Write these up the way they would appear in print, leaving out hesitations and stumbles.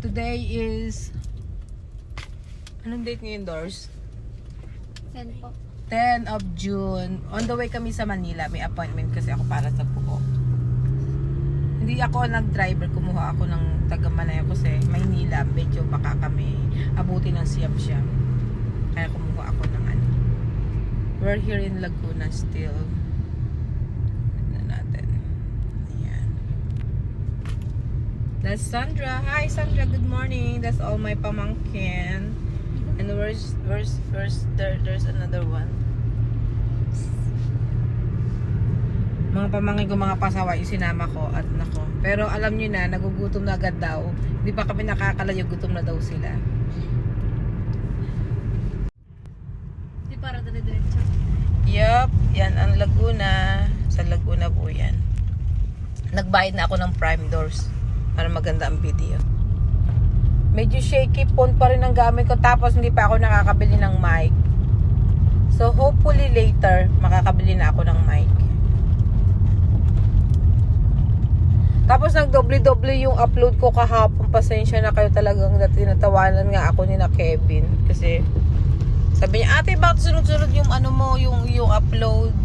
Today is anong date ngayon, Doors? 10 po. 10 of June. On the way kami sa Manila. May appointment kasi ako para sa buko. Hindi ako nag-driver. Kumuha ako ng taga-Manayo kasi Maynila. Medyo baka kami abutin ng siyam-siyam. Kaya kumuha ako ng ano. We're here in Laguna still. Tignan natin. Ayan. That's Sandra. Hi Sandra, good morning. That's all my pamangkin. And there's another one. Mga pamangkin ko, mga pasaway, sinama ko at nako. Pero alam niyo na, nagugutom na agad daw. Hindi pa kami nakakalayo, gutom na daw sila. Di para dire-diretso. Yup, yan ang Laguna. Sa Laguna po yan. Nagbayad na ako ng Prime Doors para maganda ang video. Medyo shaky phone pa rin ang gamit ko, tapos hindi pa ako nakakabili ng mic. So hopefully later makakabili na ako ng mic. Tapos nagdoble-doble yung upload ko kahapon. Pasensya na kayo, talagang tinatawanan nga ako ni na Kevin kasi sabi niya, ate bakit sunod-sunod yung ano mo, yung upload?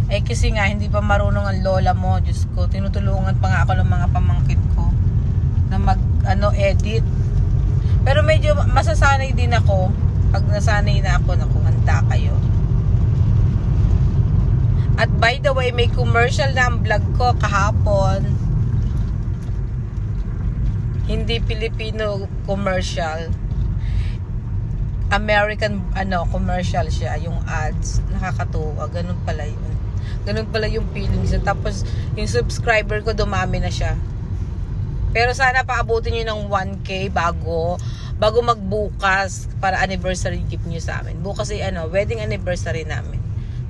Eh kasi nga hindi pa marunong ang lola mo. Diyos ko, tinutulungan pa nga ako ng mga pamangkin ko na edit. Pero medyo masasanay din ako. Pag nasanay na ako, handa kayo. At by the way, may commercial na ang vlog ko kahapon. Hindi Filipino commercial. American commercial siya, yung ads. Nakakatuwa, ganun pala yun. Ganun pala yung feelings. Tapos yung subscriber ko dumami na siya. Pero sana paabutin nyo ng 1K bago magbukas para anniversary gift nyo sa amin. Bukas ay wedding anniversary namin.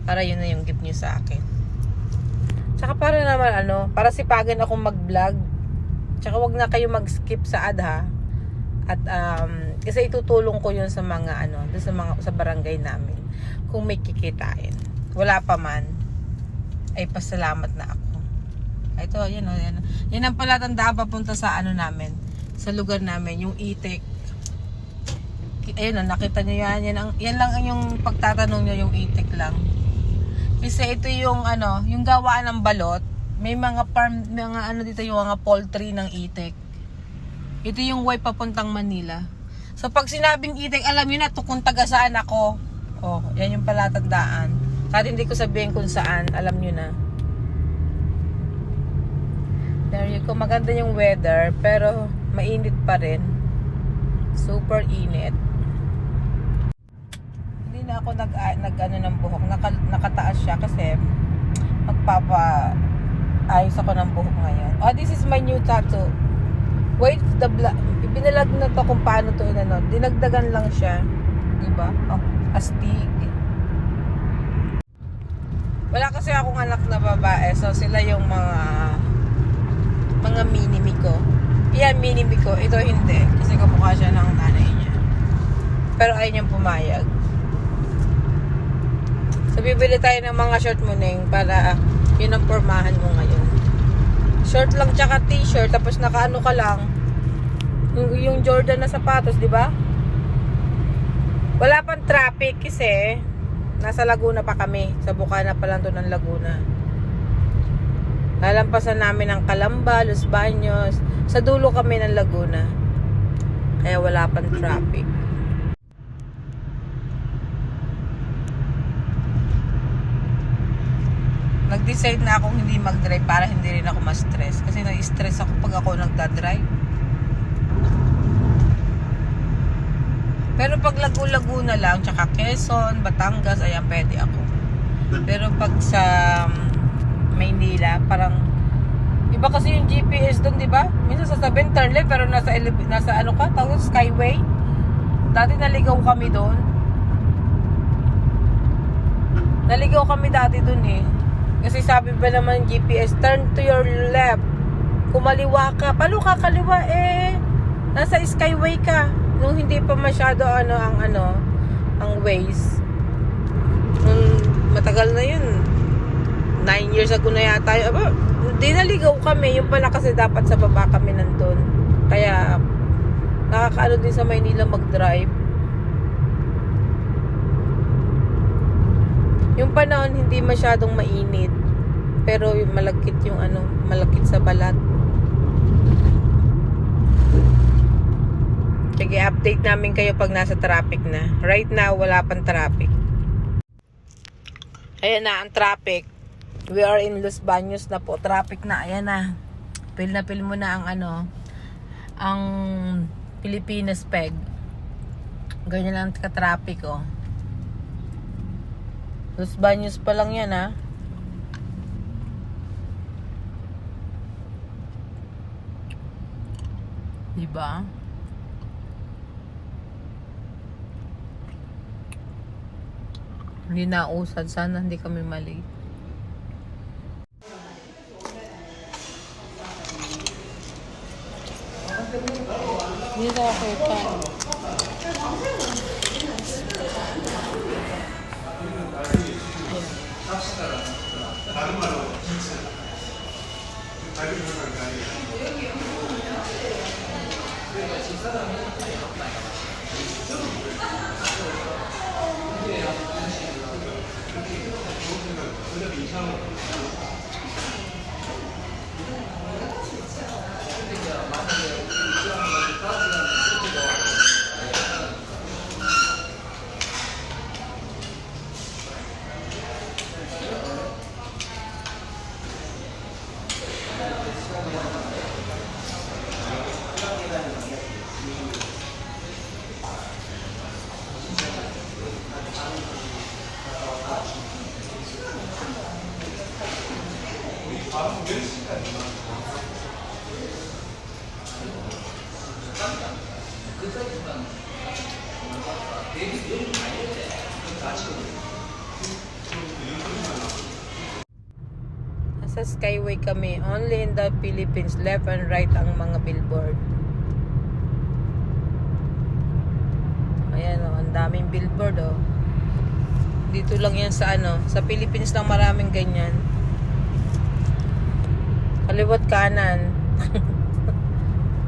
Para yun na yung gift nyo sa akin. Tsaka para naman para sipagan akong mag-vlog. Tsaka wag na kayo mag-skip sa ad ha. At kasi itutulong ko yun sa mga sa barangay namin. Kung may kikitain. Wala pa man, ay pasalamat na ako. Ito, yan. Yan ang palatandaan papunta sa namin. Sa lugar namin, yung itik. Ayun, nakita nyo yan. Yan lang yung pagtatanong nyo, yung itik lang. Kasi ito yung yung gawaan ng balot. May mga farm, dito yung mga poultry ng itik. Ito yung way papuntang Manila. So pag sinabing itik, alam nyo na kung taga saan ako. Oh, yan yung palatandaan. Kahit hindi ko sabihin kung saan, alam nyo na. There you go. Maganda yung weather, pero mainit pa rin. Super init. Hindi na ako nag ng buhok. Nakataas siya kasi magpapa-ayos ako ng buhok ngayon. Oh, this is my new tattoo. Wait, binalag na to kung paano to dinagdagan lang siya. Diba? Oh, astig. Wala kasi akong anak na babae, so sila yung mga minimi ko. Yan, minimi ko. Ito hindi. Kasi kamukha siya ng nanay niya. Pero ayaw niyang pumayag. So, bibili tayo ng mga short muning para yun ang pormahan mo ngayon. Short lang tsaka t-shirt. Tapos nakaano ka lang. Yung Jordan na sapatos, di ba? Wala pang traffic kasi nasa Laguna pa kami. Sa Bukana pa lang to ng Laguna. Lalampasan namin ang Calamba, Los Baños. Sa dulo kami ng Laguna. Kaya wala pang traffic. Nag-decide na akong hindi mag-drive para hindi rin ako ma-stress. Kasi na-stress ako pag ako nagda-drive. Pero pag Laguna lang, tsaka Quezon, Batangas, ayan, pwede ako. Pero pag sa Maynila, parang iba kasi yung GPS doon, di ba? Minsan sasabihin turn left, pero nasa tawag Skyway. Dati naligaw kami doon. Naligaw kami dati doon eh. Kasi sabi ba naman GPS, turn to your left. Kumaliwa ka. Paano ka kaliwa eh? Nasa Skyway ka. Nung hindi pa masyado ang ways. Matagal na yun. 9 years ago na yata. Di naligaw kami. Yung pala kasi dapat sa baba kami nandun. Kaya, nakakaano din sa Maynila mag-drive. Yung panahon hindi masyadong mainit. Pero yung malagkit yung malagkit sa balat. Sige, update namin kayo pag nasa traffic na. Right now, wala pang traffic. Ayan na, ang traffic. We are in Los Baños na po. Traffic na, ayan na. Pil mo na ang Pilipinas peg. Ganyan lang ka-traffic, oh. Los Baños pa lang yan, ha. Diba? Hindi na usad. Sana hindi kami mali. Dito ako ito. Nasa Skyway kami. Only in the Philippines. Left and right ang mga billboard. Ayan, oh, ang daming billboard, oh. Dito lang yan sa sa Philippines lang maraming ganyan. Kaliwat kanan.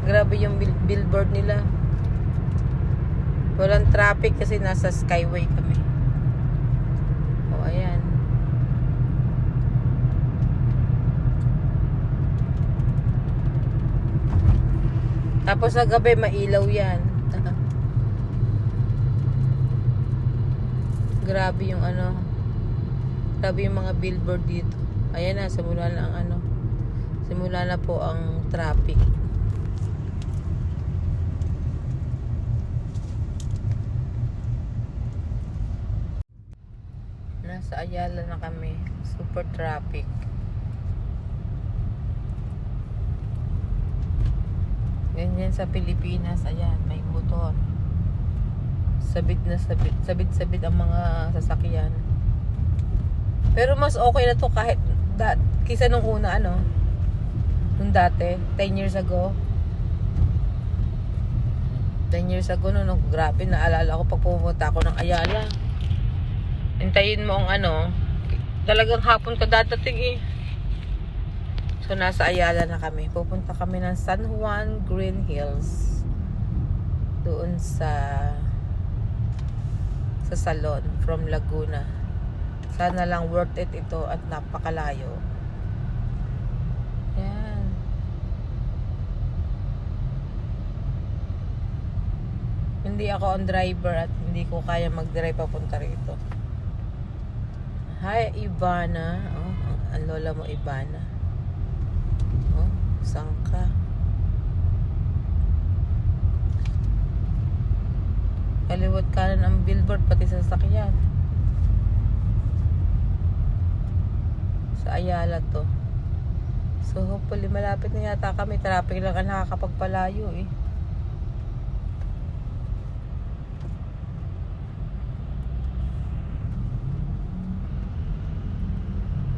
Grabe yung billboard nila. Walang traffic kasi nasa Skyway kami. O, ayan. Tapos sa gabi, mailaw yan. Grabe yung grabe yung mga billboard dito. Ayan na, simula na ang simula na po ang traffic. Nasa Ayala na kami. Super traffic. Ganyan sa Pilipinas. Ayan, may motor. Sabit na sabit. Sabit-sabit ang mga sasakyan. Pero mas okay na to kahit kisa nung una nung dati, 10 years ago. 10 years ago no, grabe, naalala ko pag pumunta ako ng Ayala. Hintayin mo ang talagang hapon ka dadating eh. So nasa Ayala na kami. Pupunta kami ng San Juan Green Hills. Doon sa salon from Laguna. Sana lang worth it ito at napakalayo. Yan. Hindi ako on driver at hindi ko kaya mag-drive papunta rito. Hi, Ivana. Oh, ang lola mo, Ivana. Oh, saan ka? Kaliwat kanan ang billboard, pati sa sasakyan. Sa Ayala to. So hopefully malapit na yata kami. Traffic lang ang nakakapagpalayo eh.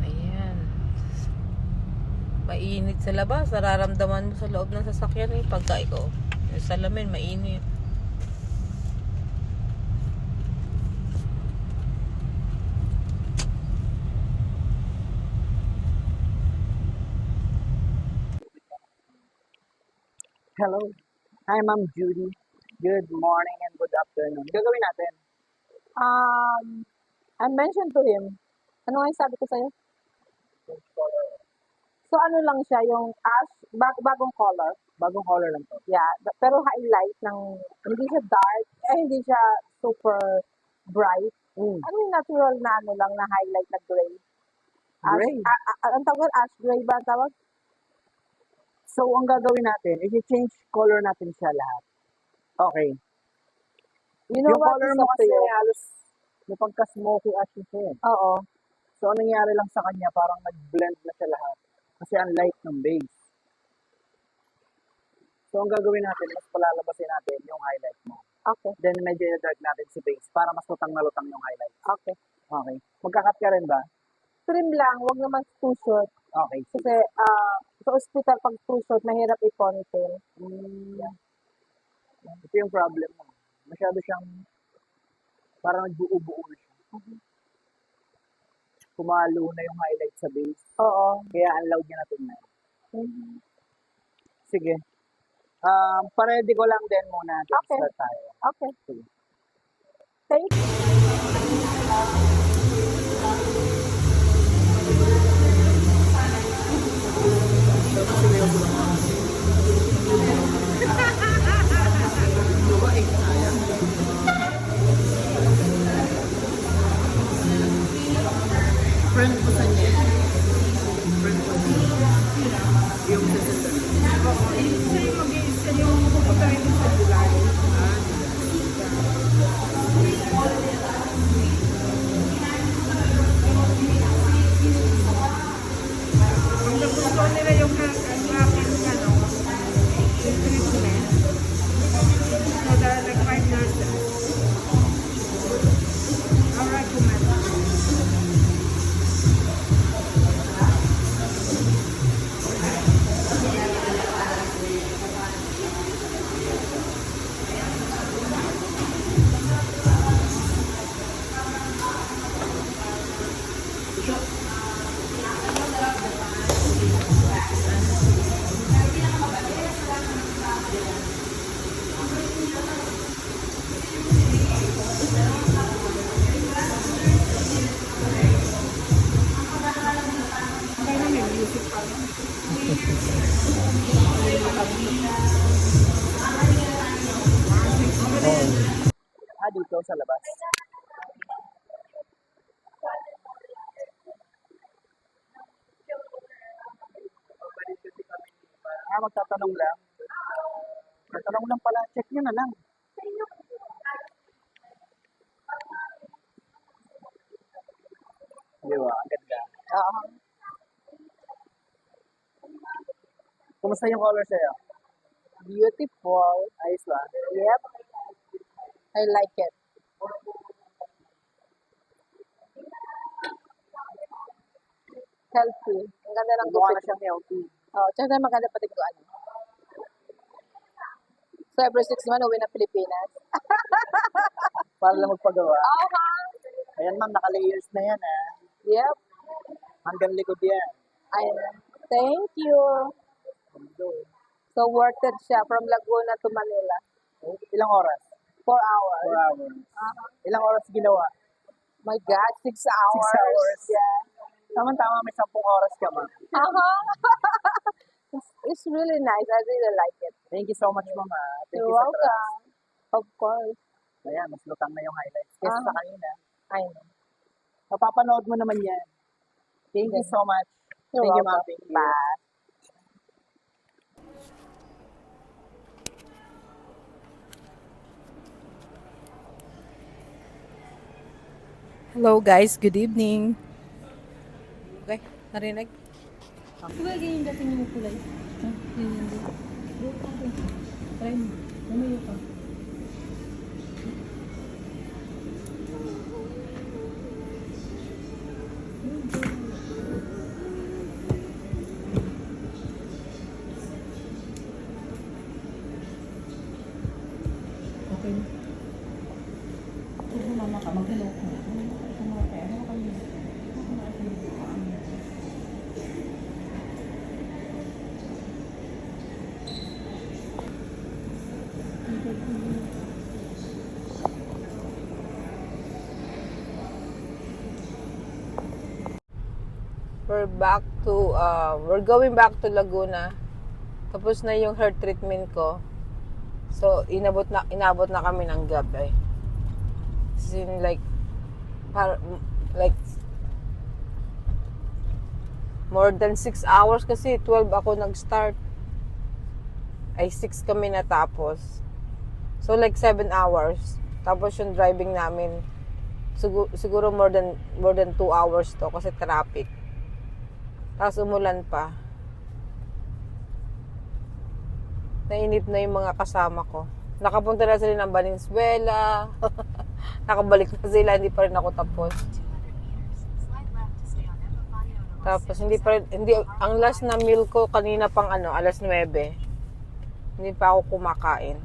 Ayan. Mainit sa labas. Nararamdaman mo sa loob ng sasakyan eh. Pagka ikaw yung salamin, mainit. Hello. Hi, Ma'am Judy. Good morning and good afternoon. Gagawin natin. I mentioned to him, ano nga yung sabi ko sa'yo? So ano lang siya, yung ash, bagong color. Bagong color lang to. Yeah, pero highlight ng, hindi siya dark, hindi siya super bright. Ano yung natural na ano lang na highlight na gray? Gray. Ang tawag, ash gray ba ang tawag? So, ang gagawin natin, i-change color natin siya lahat. Okay. You know Yung what color is mo up to kasi you? halos may pagka-smoky ash siya eh. Oo. So, anong nangyari lang sa kanya, parang nag-blend na siya lahat. Kasi ang light ng base. So, ang gagawin natin, mas palalabasin natin yung highlight mo. Okay. Then, medyo i-dark natin si base para mas lutang na lutang yung highlight. Okay. Okay. Magkakat ka rin ba? Trim lang, wag naman too short. Okay. Kasi sa hospital pag too short, mahirap i-ponytail. Ito yung problem mo. Masyado siyang parang nagbuo-buo na siya. Pumalo na yung highlight sa base. Oo. Kaya ang loud niya na tingnan. Mhm. Sige. Paredy ko lang din muna. Okay. Start tayo. Okay. Sige. Thank you. Friend ko sa niya. Friend ko sa niya. Yung Ang nagustuhan nila yung aking ano, yung treatment. So there are like 5 nurses. I'll recommend. Kaya may music pa. dito sa labas. Magtatanong lang. Magtatanong lang pala. Check nyo na lang. Di ba? Ang ganda. Kumusta yung color sa'yo? Beautiful. Ayos ba? Yep. I like it. Healthy. Ang ganda ng Mukha na gupit. siyang healthy. Oh, tsaka maganda pati ko ano. So every 6 months, uwi na Pilipinas. Para lang magpagawa. Aha. Ayan ma'am, naka-layers na yan ah. Yep. Hanggang likod yan. Thank you. Mundo. So worth it siya from Laguna to Manila. Ilang oras? 4 hours. 4 hours. Ilang oras ginawa? My God, 6 hours. 6 hours. Yeah. Tama-tama, may 10 oras ka ma'am. It's really nice. I really like it. Thank you so much mama. Thank You're you sa welcome. trust. Of course. Ayan, mas lutang na yung highlights. Kesa sa kanina. I know. Mapapanood mo naman yan. Thank you so much. You're Thank you ma'am. welcome. Thank you. Bye. Hello guys, good evening. Okay, narinig? Diba ganyan dati yung kulay? Ganyan din. Try mo. Lumayo ka. Okay. Kung mama ka, mag-hello ka. Kung mga pera, kami. we're going back to Laguna. Tapos na yung hair treatment ko. So, inabot na kami ng gabi. As in, like more than 6 hours kasi 12 ako nag-start. Ay 6 kami natapos. So, like 7 hours. Tapos yung driving namin, siguro more than 2 hours to kasi traffic. Tapos umulan pa. Nainip na yung mga kasama ko. Nakapunta na sila ng Valenzuela. Nakabalik na sila, hindi pa rin ako tapos. Tapos ang last na meal ko kanina pang 9:00. Hindi pa ako kumakain.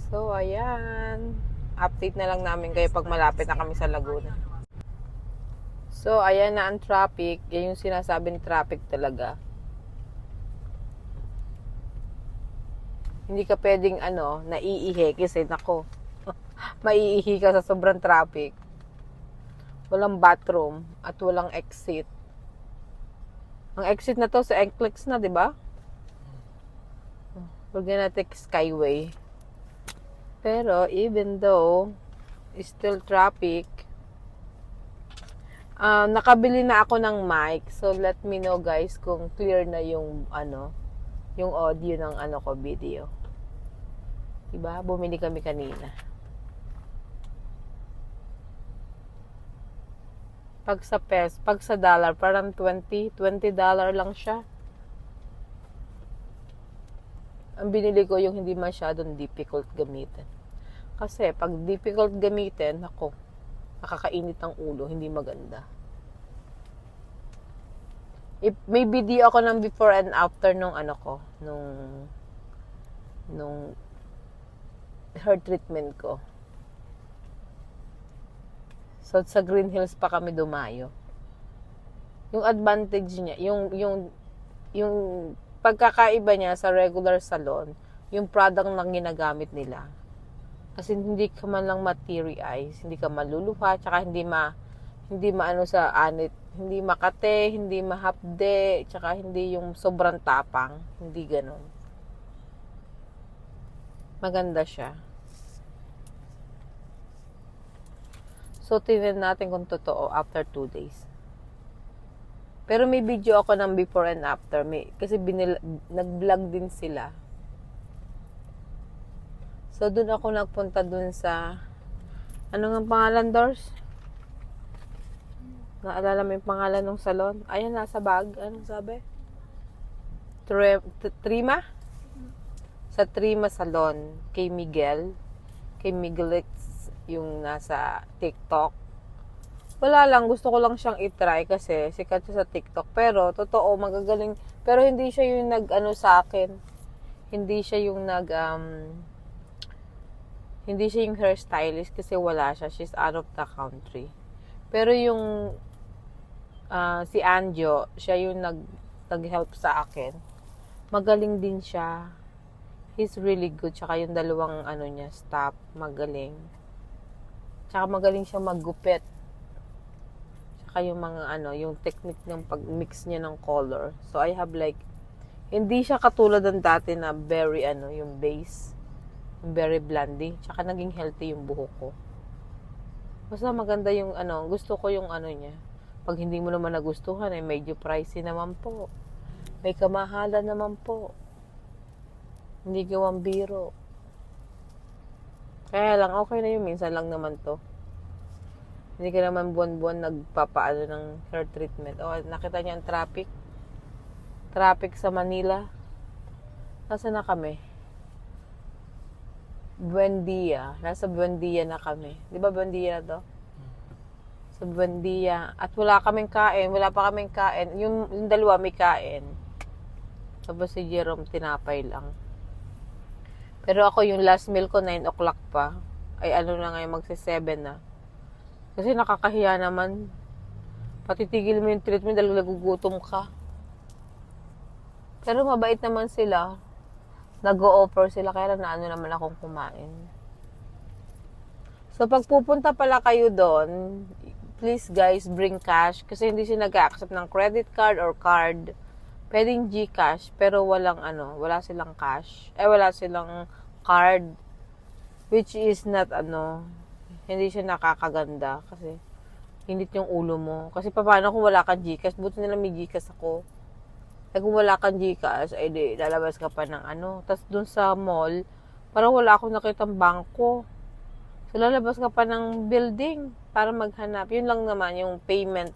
So, ayan. Update na lang namin kayo pag malapit na kami sa Laguna. So, ayan na ang traffic. Yan yung sinasabing traffic talaga. Hindi ka pwedeng naiihi kasi nako. Maiihi ka sa sobrang traffic. Walang bathroom at walang exit. Ang exit na to sa NCLEX na, di ba? We're gonna take Skyway. Pero even though still traffic, nakabili na ako ng mic. So let me know guys kung clear na yung yung audio ng video. Diba? Bumili kami kanina. Pag sa dollar, parang $20 lang siya. Ang binili ko yung hindi masyadong difficult gamitin. Kasi pag difficult gamitin, nakakainit ang ulo, hindi maganda. May video ako ng before and after nung nung hair treatment ko. So, sa Green Hills pa kami dumayo. Yung advantage niya, yung pagkakaiba niya sa regular salon, yung product lang ginagamit nila. Kasi hindi ka man lang ma-teary-eyes, hindi ka maluluha, tsaka hindi maano sa anit, hindi makate, hindi mahapde, tsaka hindi yung sobrang tapang, hindi ganun. Maganda siya. So, tingnan natin kung totoo after 2 days. Pero may video ako ng before and after. Kasi nag-vlog din sila. So, dun ako nagpunta dun sa... Ano nga pangalan, Dors? Naalala mo yung pangalan ng salon? Ayan, nasa bag. Anong sabi? Trima? Sa Trima Salon. Kay Miguel. Kay Miguelix yung nasa TikTok. Wala lang, gusto ko lang siyang itry kasi sikat siya sa TikTok. Pero, totoo, magagaling. Pero hindi siya yung sa akin. Hindi siya yung hindi siya yung hairstylist kasi wala siya. She's out of the country. Pero yung si Anjo, siya yung nag-help sa akin. Magaling din siya. He's really good. Tsaka yung dalawang niya, staff, magaling. Tsaka magaling siya maggupit. Tsaka yung mga yung technique ng pag-mix niya ng color. So, I have hindi siya katulad ng dati na very yung base. Yung very blondie. Tsaka naging healthy yung buhok ko. Basta maganda yung gusto ko yung niya. Pag hindi mo naman nagustuhan, medyo pricey naman po. May kamahalan naman po. Hindi gawang biro. Kaya lang, okay na yun. Minsan lang naman to. Hindi ka naman buwan-buwan nagpapaano ng hair treatment. O, nakita niyo ang traffic? Traffic sa Manila. Nasaan na kami? Buendia. Nasa Buendia na kami. Di ba Buendia na to? Sa Buendia. At wala kaming kain. Wala pa kaming kain. Yung dalawa may kain. Tapos si Jerome tinapay lang. Pero ako yung last meal ko 9 o'clock pa. Ay na ngayon magsi-7 na. Kasi nakakahiya naman. Patitigil mo yung treatment dahil nagugutom ka. Pero mabait naman sila. Nag-o-offer sila kaya naman akong kumain. So, pag pupunta pala kayo doon, please guys, bring cash. Kasi hindi siya nag-accept ng credit card or card. Pwedeng GCash, pero walang wala silang cash. Wala silang card. Which is not hindi siya nakakaganda. Kasi, hinit yung ulo mo. Kasi paano kung wala kang GCash? Buti nila may GCash ako. Kung wala kang GCash, ay di, lalabas ka pa ng Tapos dun sa mall, parang wala akong nakitang bangko. So, lalabas ka pa ng building para maghanap. Yun lang naman yung payment.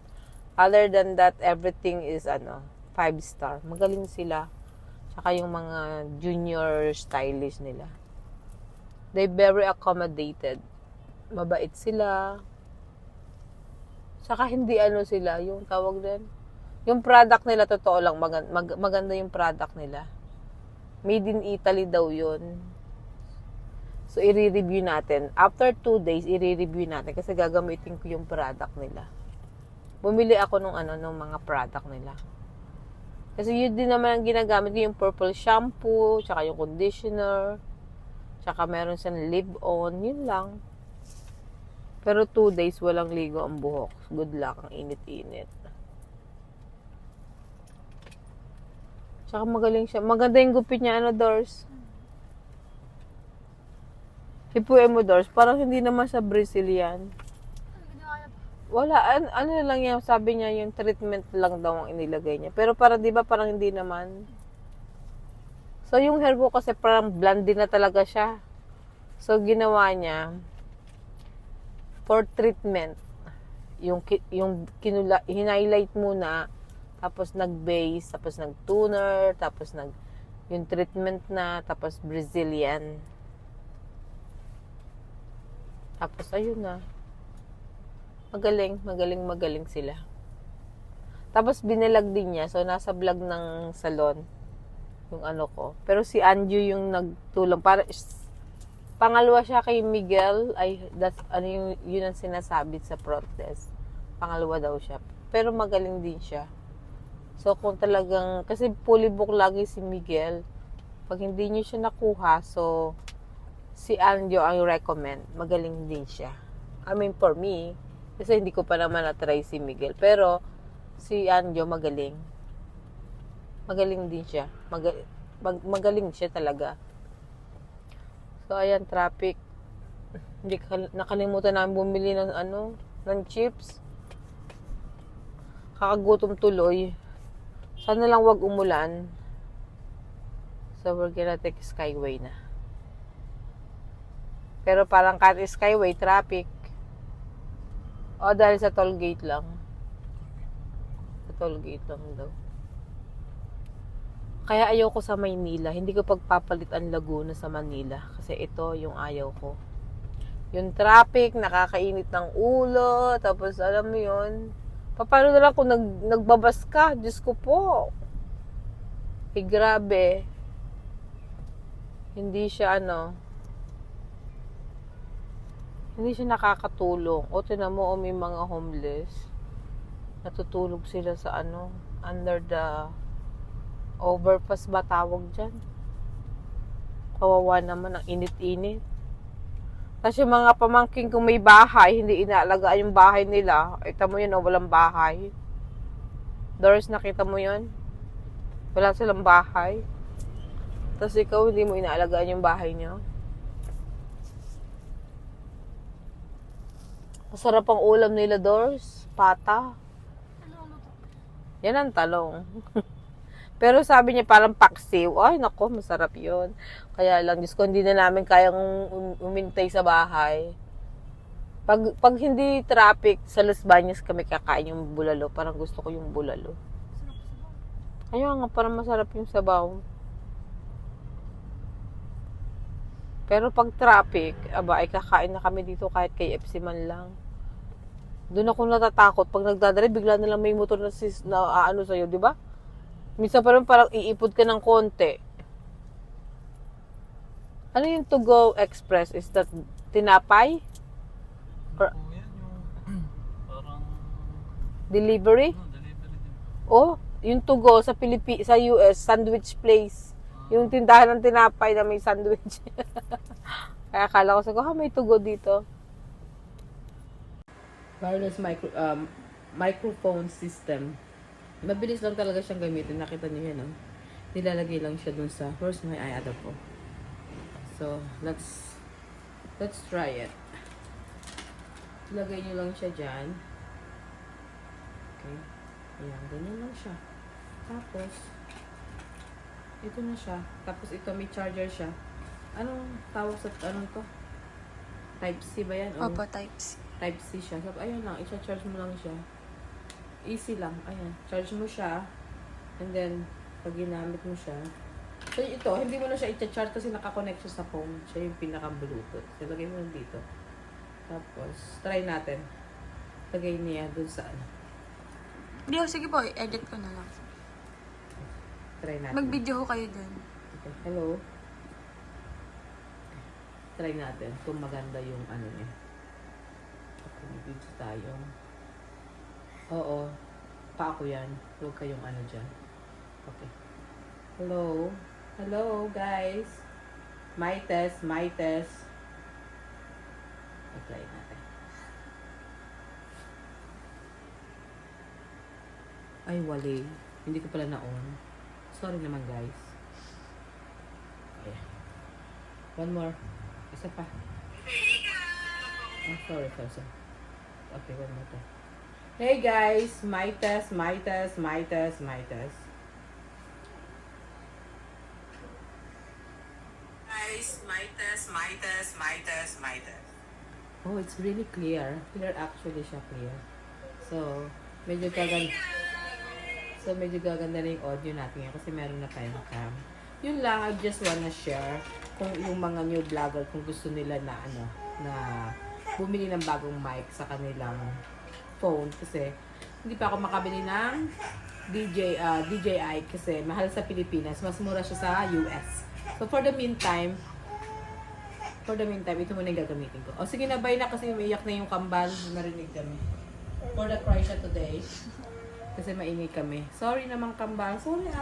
Other than that, everything is 5-star. Magaling sila. Saka yung mga junior stylist nila. They very accommodated. Mabait sila. Saka hindi sila, yung tawag din. Yung product nila, totoo lang, maganda yung product nila. Made in Italy daw yun. So, i-review natin. After 2 days, i-review natin kasi gagamitin ko yung product nila. Bumili ako nung mga product nila. Kasi yun din naman ang ginagamit ko, yung purple shampoo, tsaka yung conditioner, tsaka meron siyang leave-on, yun lang. Pero 2 days, walang ligo ang buhok. Good luck, ang init-init. Tsaka magaling siya. Maganda yung gupit niya, Dors. Hipuin mo, Dors. Parang hindi naman sa Brazilian. Wala. Lang yan. Sabi niya, yung treatment lang daw ang inilagay niya. Pero parang, di ba, parang hindi naman. So, yung hair ko kasi parang blondie na talaga siya. So, ginawa niya, for treatment, yung hinighlight muna, tapos nag-base, tapos nag-toner, tapos yung treatment na, tapos Brazilian. Tapos ayun na. Magaling sila. Tapos binilag din niya, so nasa vlog ng salon yung ko. Pero si Anju yung nagtulong para pangalawa siya kay Miguel, yun ang sinasabi sa front desk. Pangalawa daw siya. Pero magaling din siya. So, kung talagang, kasi fully book lagi si Miguel, pag hindi niyo siya nakuha, so, si Anjo ang recommend. Magaling din siya. I mean, for me, kasi hindi ko pa naman na-try si Miguel. Pero, si Anjo magaling. Magaling din siya. Magaling siya talaga. So, ayan, traffic. Hindi nakalimutan namin bumili ng ng chips. Kakagutom tuloy. Sana lang wag umulan. So, we're gonna take Skyway na. Pero parang kahit Skyway, traffic. O, dahil sa toll gate lang. Sa toll gate lang daw. Kaya ayoko sa Maynila. Hindi ko pagpapalit ang Laguna sa Manila. Kasi ito yung ayaw ko. Yung traffic, nakakainit ng ulo. Tapos, alam mo yun. Paano na lang kung nagbabas ka? Diyos ko po. Grabe. Hindi siya hindi siya nakakatulong. O, tinan mo, may mga homeless. Natutulog sila sa under the overpass ba tawag dyan? Kawawa naman, ang init-init. Tapos yung mga pamangking kung may bahay, hindi inaalagaan yung bahay nila. Kita mo yun, walang bahay. Doris, nakita mo yun? Wala silang bahay. Tapos ikaw, hindi mo inaalagaan yung bahay niyo. Masarap ang ulam nila, Doris. Pata. Yan ang talong. Pero sabi niya parang paksiw. Ay, nako, masarap yun. Kaya lang, Diyos ko, hindi na namin kayang umintay sa bahay. Pag hindi traffic, sa Los Baños kami kakain yung bulalo. Parang gusto ko yung bulalo. Ayun nga, parang masarap yung sabaw. Pero pag traffic, ay kakain na kami dito kahit KFC man lang. Doon ako natatakot. Pag nagdadrive, bigla na lang may motor na sa'yo, di ba? Minsan parang iipod ka ng konti. Ano yung To Go Express? Is that tinapay? Or yan yung parang delivery? delivery din. Oh, yung To Go sa sa US, sandwich place. Yung tindahan ng tinapay na may sandwich. Kaya akala ko may To Go dito. Wireless microphone system. Mabilis lang talaga siyang gamitin. Nakita niyo yan, no? Nilalagay lang siya dun sa... Where's my iAdobe po? So, let's try it. Lagay niyo lang siya dyan. Okay. Ayan, ganyan lang siya. Tapos, ito na siya. Tapos ito, may charger siya. Anong tawag sa... Anong to? Type-C ba yan? Opo, types. Type-C siya. So, ayan lang. I-charge mo lang siya. Easy lang. Ayan. Charge mo siya. And then, pag ginamit mo siya. So, ito, hindi mo na siya i-charge kasi nakakonect siya sa phone. Siya yung pinaka-bluetooth. So, lagay mo lang dito. Tapos, try natin. Lagay niya dun sa ano. Hindi, sige po, edit ko na lang. Try natin. Mag-video ko kayo dun. Okay. Hello? Try natin kung maganda yung ano niya. Okay, may video tayo. Oo. Pa ako yan. Huwag kayong ano dyan. Okay. Hello? Hello, guys? My test. Okay, natin. Ay, wali. Hindi ko pala na-on. Sorry naman, guys. Okay. One more. Isa pa. Oh, sorry. Okay, one more time. Hey guys, my test. Guys, my test. Oh, it's really clear. Clear actually siya, clear. So, medyo gaganda na yung audio natin yan kasi meron na tayong cam. Yun lang, I just wanna share kung yung mga new vlogger kung gusto nila na na bumili ng bagong mic sa kanilang phone kasi hindi pa ako makabili ng DJI kasi mahal sa Pilipinas, mas mura siya sa US. So for the meantime, ito muna yung gagamitin ko. O sige na, bye na kasi umiiyak na yung kambal. Narinig kami. For the cry siya today. Kasi mainig kami. Sorry naman kambal. Sorry.